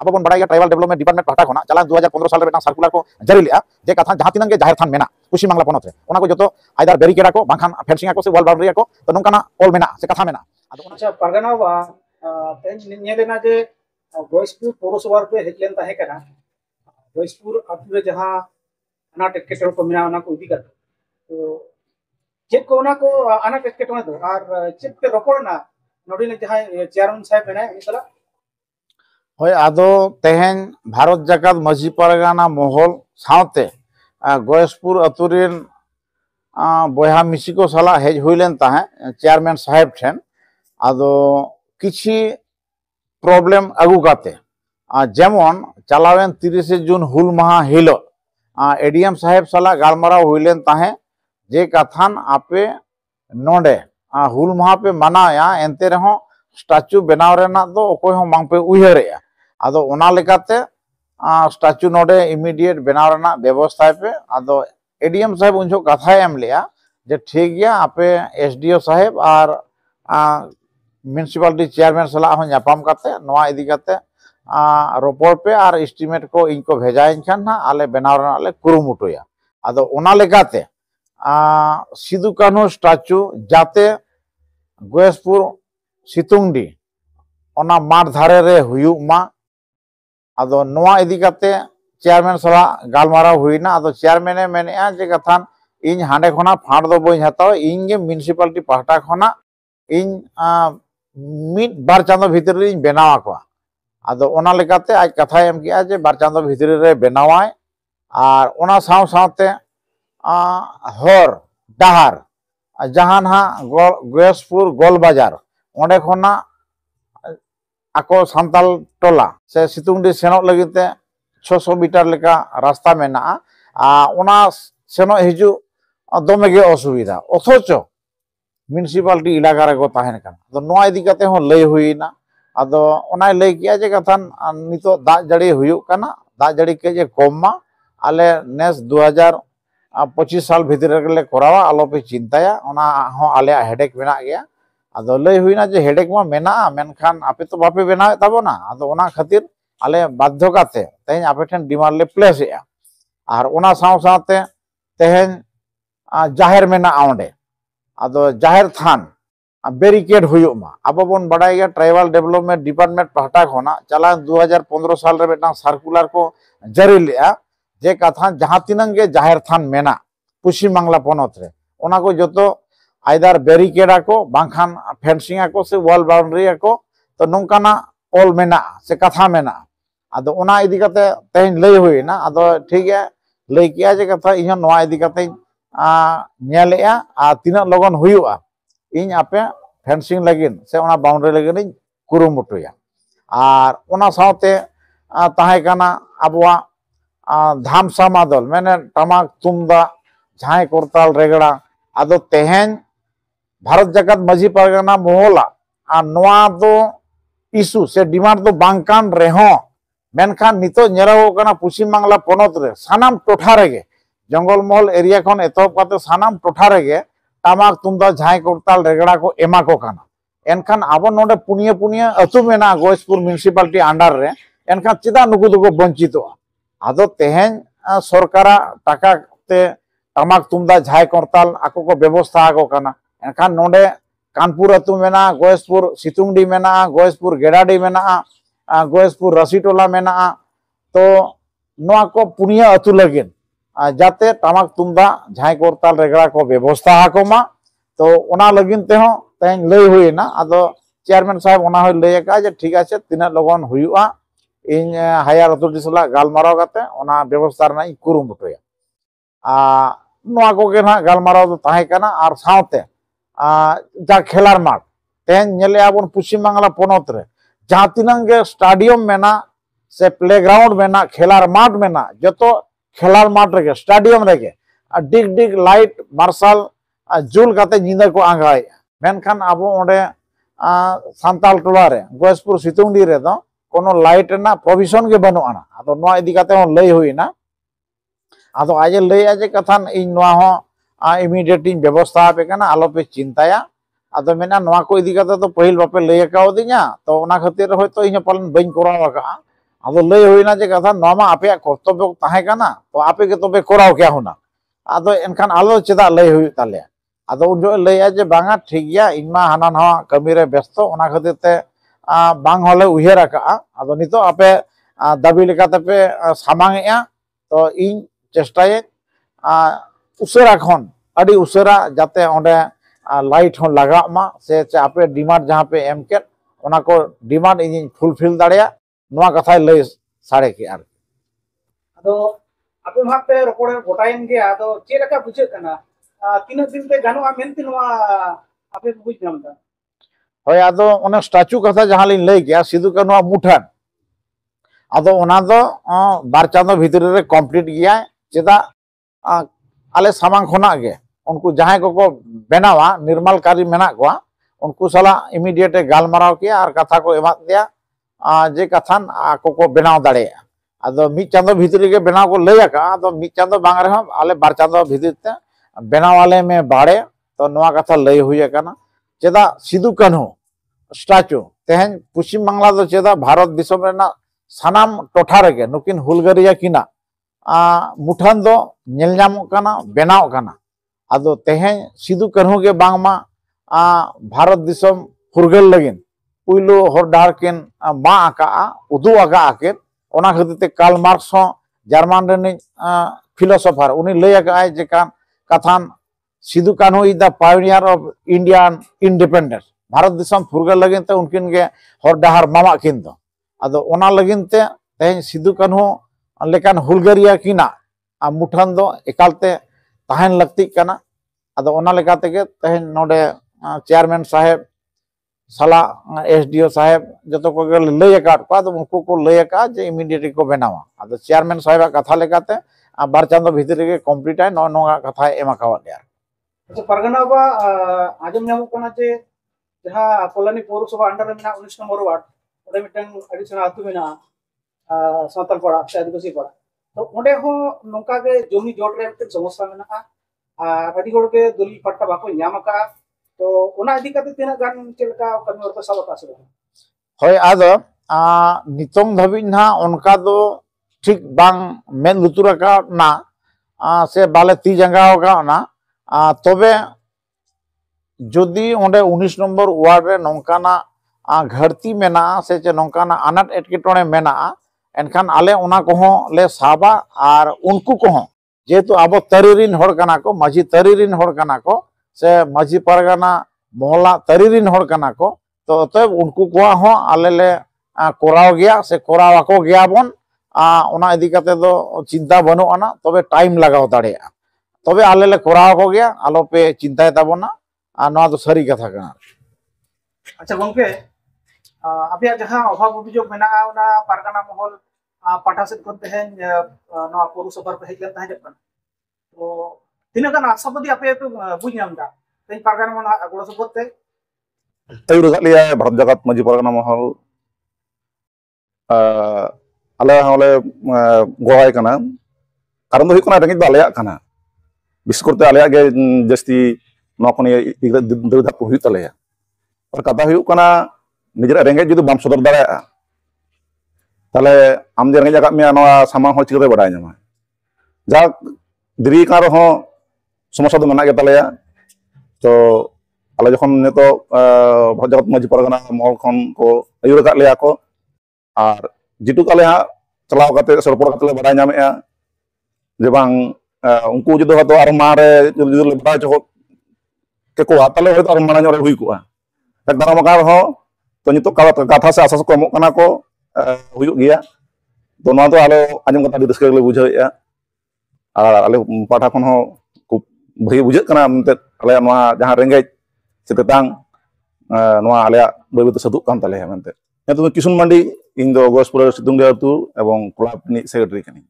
अब बन बड़ा ट्राइबल डेवलपमेंट डिपार्टमेंट पाटा खना चला 2015 साल रे सर्कुलर को जारी लिया जे कथा जहां तिनंग जाहिर थान मेना पश्चिम बांग्ला पनत रे ओना को जतो आइदार बेरिकेड को बांखान फेंसिंग को से वॉल बाउंड्री को तो नोंकाना ऑल मेना से कथा मेना। अच्छा परगना बा नेलेना जे गोइसपुर पौरसभा पे हेजलेन ताहे कना गोइसपुर अतु रे जहां अनाट एकेटोड़ को मेना ओना को इदी कर तो चेक को ओना को अनाट एकेटोड़ दो और चेक पे रोपड़ना नोडिने जहां चेयरमैन साहब मेना इतला होय आदो तेहेन भारत जाकात माझी परगाना महल सावते गोयसपुर अतुरेन बहा मिसी को सला हेज हुइलेन ताहे चेयरमैन साहेब ठेन आदो किछि प्रॉब्लम अगु काते जेमन चलावेन 30 जून हुल माहा हिलो एडीएम साहेब सला गालमारा हुइलेन ताहे जे कथान आपे नोडे हुल माहा पे मनाया एनते रहो स्टैचू बनाव रेना दो ओकोय हो मांग पे उयहरेया आदो ओना लेकाते स्टैचू नोडे इमीडिएट बनाव रेना व्यवस्था पे आदो एडीएम साहेब उनजो कथा एम लिया जे ठीक गया आपे एसडीओ साहेब और म्यूनिसिपालिटी चेयरमैन सला हो न्यापाम काते नोआ इदी काते रोपड़ पे और एस्टिमेट को इनको भेजाइन खान ना आले बनाव रेना आले कुरुमुटुया आदो ओना लेकाते सिदु कान्हू स्टैचू जाते गोयसपुर सितुंगडी ओना माठ धारे रे हुयुक मा आदो नोआ इदी काते चेयरमैन सला गालमारा हुईना आदो चेयरमैन मेनेआ जे कथान इन हांडे खना फांड दो बई हताव इन गे म्यूनिसिपालिटी पाहटा खना इन मिड बार चांदो भीतर रे बनावा को आदो ओना लेकाते आज कथा एम किया जे बार चांदो भीतर रे बनावाय और ओना साव सावते हर डाहार जहां हा गोयसपुर गोल बाजार ओंडे खना आको सांताल टोला से सितुंगडी सेनोक लगिते 600 मीटर लेका रास्ता मेना ओना सेनो हिजु दमेगे असुविधा अथच म्यूनिसिपालिटी इलाका रे को ताहेन काना तो नोआ इदी काते हो लय हुईना आदो ओना लय किया जे कथान नितो दा जड़ी हुयुक काना दा जड़ी के जे कममा आले नेस 2025 साल भीतर ले करावा आलो पे चिंताया ओना हो आले हेडेक मेना गया आदो लय हुईना जे हेडेक मा मेना मेनखान आपे तो बापे बनावे ताबोना आदो ओना खातिर आले बाध्य काते तेहेन आपे ठेन डिमांड ले प्लेस या और ओना साव सावते तेहेन जाहिर मेना आउंडे आदो जाहिर थान बेरिकेड हुयुक मा अब बन बड़ाई गया ट्राइबल डेवलपमेंट डिपार्टमेंट पाहटा खना चला 2015 साल रे बेटा सर्कुलर को जारी लिया जे कथा जहां तिनंग गे जाहिर थान मेना पश्चिम बांग्ला पनत रे ओना को जतो आइदार बेरिकेड को बांखान फेंसिंग को से वॉल बाउंड्री को तो नोंकाना ऑल मेना से कथा मेना आदो ओना इदी काते तेन लय हुईना आदो ठीक है लय किया जे कथा इन नोआ इदी काते नेलेया आ तिना लगन हुयुआ इन आपे फेंसिंग लगिन से ओना बाउंड्री लगिन कुरुमुटुया और ओना सावते ताहे काना अबवा धाम सामादल मैंने टमाक तुमदा झाई करताल रेगड़ा आदो तेहेन भारत जाकात माझी परगना मोहला आ नोआ दो इशू से डिमांड दो बांकान रेहो मेनखान नितो नेरावो कना पश्चिम बांग्ला पनत रे सानाम टोठा रेगे जंगल महल एरिया खन एतहब काते सानाम टोठा रेगे टमाक तुमदा झाई करताल रेगड़ा को एमा को काना एनखान आबो नोडे पुनिया पुनिया अतु मेना गोयसपुर म्यूनिसिपालिटी अंडर रे एनखान चिदा नुकु दुको वंचितो आदो तेहेन सरकारा टाका ते टमाक तुमदा झाई करताल आको को व्यवस्था आको काना एनखान नोडे कानपुर अतु मेना गोयसपुर सितुंगडी मेना गोयसपुर गेडाडी मेना गोयसपुर रसीटोला मेना तो नोआ को पुनिया अतु लगिन जाते टमाक तुमदा झाई करताल रेगड़ा को व्यवस्था आको मा तो ओना लगिन ते हो तेन लय हुईना आदो चेयरमैन साहब ओना हो लय का जे ठीक आछे तिना लगन हुयुआ इन हायर अथॉरिटी सला गालमाराव काते ओना व्यवस्था रना कुरुमुटुया नोआ को के ना गालमाराव तो ताहे काना और सावते जा खेलार माठ तेन नेले आबन पश्चिम बांग्ला पनत रे जहां तिनंग गे स्टेडियम मेना से प्लेग्राउंड मेना खेलार माठ मेना जतो खेलार माठ रे स्टेडियम रे डिग डिग लाइट मार्शल जुल काते निंदा को आंगाय मेनखान आबो ओंडे सांताल टोला रे गोयसपुर सितुंगडी रे दो कोनो लाइट ना प्रोविजन के बनो आना आदो नोआ इदी काते हो लय हुईना आदो आज लय आजे कथान इन नोआ हो इमीडिएट इन व्यवस्था पे कना आलो पे चिंताया आदो मेना नोआ को इदी काते तो पहिल बापे लय काओ दिया तो ओना खातिर होय तो इन पालन बइन करावा का आदो लय होइना जे कथा नोमा आपे कर्तव्य ताहे काना तो आपे के तबे कोराव क्या हुना आदो एनखान आलो चेदा लय हुई ताले आदो उन जो लय जे बांगा ठीक गया इनमा हाना नवा कमी रे व्यस्त ओना खातिर ते बांग हले उहेर आका आदो नितो आपे दाबी लेकाते पे सामांग एया तो इन चेष्टाये उसेरा खन अडी उसेरा जाते ओंडे लाइट हो लगा मा से आपे डिमांड जहां पे एम के ओना को डिमांड इन फुलफिल दाड़िया नवा कथा लय साड़े के आर अदो आपे मा पे रोपड़े गोटायन गया तो चे लका बुझे कना तीन दिन पे गानो मेनते नवा आपे बुझ नामदा होय आदो ओने स्टैचू कथा जहां लिन लय गया सिदु कानुआ मुठान आदो ओना दो बार चांदो भीतर रे कंप्लीट गया चेदा आले सामांग खोना गे उनको जहां को बनावा निर्मालकारी मेना को उनको सला इमीडिएट गालमाराव किया और कथा को एमा दिया जे कथान को बनाव दाड़े आदो मी चांदो भीतर के बनाव को लय का आदो मी चांदो बांग रे आले बार चांदो भीतर ते बनाव वाले में बाड़े तो नवा कथा लय हुई काना चेदा सिदु कान्हू स्टैचू तेहन पश्चिम बांग्ला दो चेदा भारत दिसम रेना सानाम टोठा रे नुकिन हुलगरिया किना मुठान दो नेल नामो काना बनाव काना आदो तेहन सिदु कान्हू के बांगमा भारत दिसम फुरगल लगिन पुइलो हर डार केन मा आका उदु आका आके ओना खातिर ते कार्ल मार्क्स हो जर्मन रेन फिलोसोफर उनी लय आका जे कान कथान Sidhu Kanhu is the pioneer of Indian independence Bharat दिसम फुरगल लगिन ते उनकिन के हर डाहर मामा किन दो आदो ओना लगिन ते तेहन सिदु कान्हू लेकान हुलगरिया किना मुठान दो एकालते ताहन लगती काना आदो ओना लेकाते के तेहन नोडे चेयरमैन साहेब साला एसडीओ साहेब जो को लय का तो उनको को लय का जे इमीडिएट को बनावा आदो चेयरमैन साहेब कथा लेकाते बार चांदो भीतर के कंप्लीट है नो नो कथा एमा कावा दे अच्छा परगना बा आजम नामो कना जे जहां कोलानी पौरसभा अंडर में 19 नंबर वार्ड ओडे मिटन एडिशन आतु में सावताल पड़ा से आदिवासी पड़ा तो ओडे हो नोका के जमी जोड़ रे मिटन समस्या मेना आदि गोड़ के दलिल पट्टा बाको न्यामका तो ओना इदी कते तिना गान चलका कमी और साबक आसे होय आदो नितोंग धबी ना उनका दो ठीक बांग मेन लुतुरा का ना से बाले ती जंगाओ का ना तबे जदि ओंडे 19 नंबर वार्ड रे नोंकाना घरती मेना से चे नोंकाना अनाट एटकेटोणे मेना एनखान आले ओना को ले साबा और उनको को जेतु अब तरीरिन होड़ कना को माझी तरीरिन होड़ कना को से माझी परगना मोहल्ला तरीरिन होड़ कना को तो तब उनको को आले ले कोराव गया से कोराव को गया बन ओना इदी कते दो चिंता बनो आना तबे टाइम लगाव दाड़े तबे आले ले कोराव को गया आलो पे चिंता ताबोना नवा तो सरी कथा कना अच्छा गंके अबिया जहां अभाव अभियोग मेना ओना पारगना महल पाठा से कोते हैं नवा पौरसभा पे हेजन ताहे जपन तो तिना गान आशावादी आपे तो बुझ नामदा तेन पारगना मन गोड़ सबते तय रगा लिया भारत जगत मजी पारगना महल आले हले गोवाय कना कारण दो हुकना रेंगेज बालेया कना विशेष करते आलेया गे जस्ती नोकनी दुधा को हुई तलेया और कथा हुई कना निजरा रेंगेज जुदी बाम सदर दाड़ा ताले आम जे रेंगेज आका मे नवा सामान हो चिकते बडाय न्यामा जा दिरी का रहो समस्या दो मना गे तलेया तो आले जखन नेतो भजगत मजी परगना महल खन को अयुर का लेया को और जिटु काले हा चलाव काते सरपड़ काते बडाय न्यामेया जे बांग उनको जुदी हतो आर मारे जुदी ले बडाय चको के को ताले होय आर माना जोरे हुई को एक दारा मकार हो तो नितो कथा से आसास को एमोग कना को हुयुग गया तो ना तो आलो आजम कथा डिस्कस ले बुझाएया और आले पाठा खन हो खूब भई बुझे कना मते आले नवा जहां रेंगेज से तेतांग नवा आले बय बय सदुक कान ताले मते तो किशुन मंडी इन दो गोसपुर सितुंग देवतु एवं क्लब नि सेक्रेटरी कनी।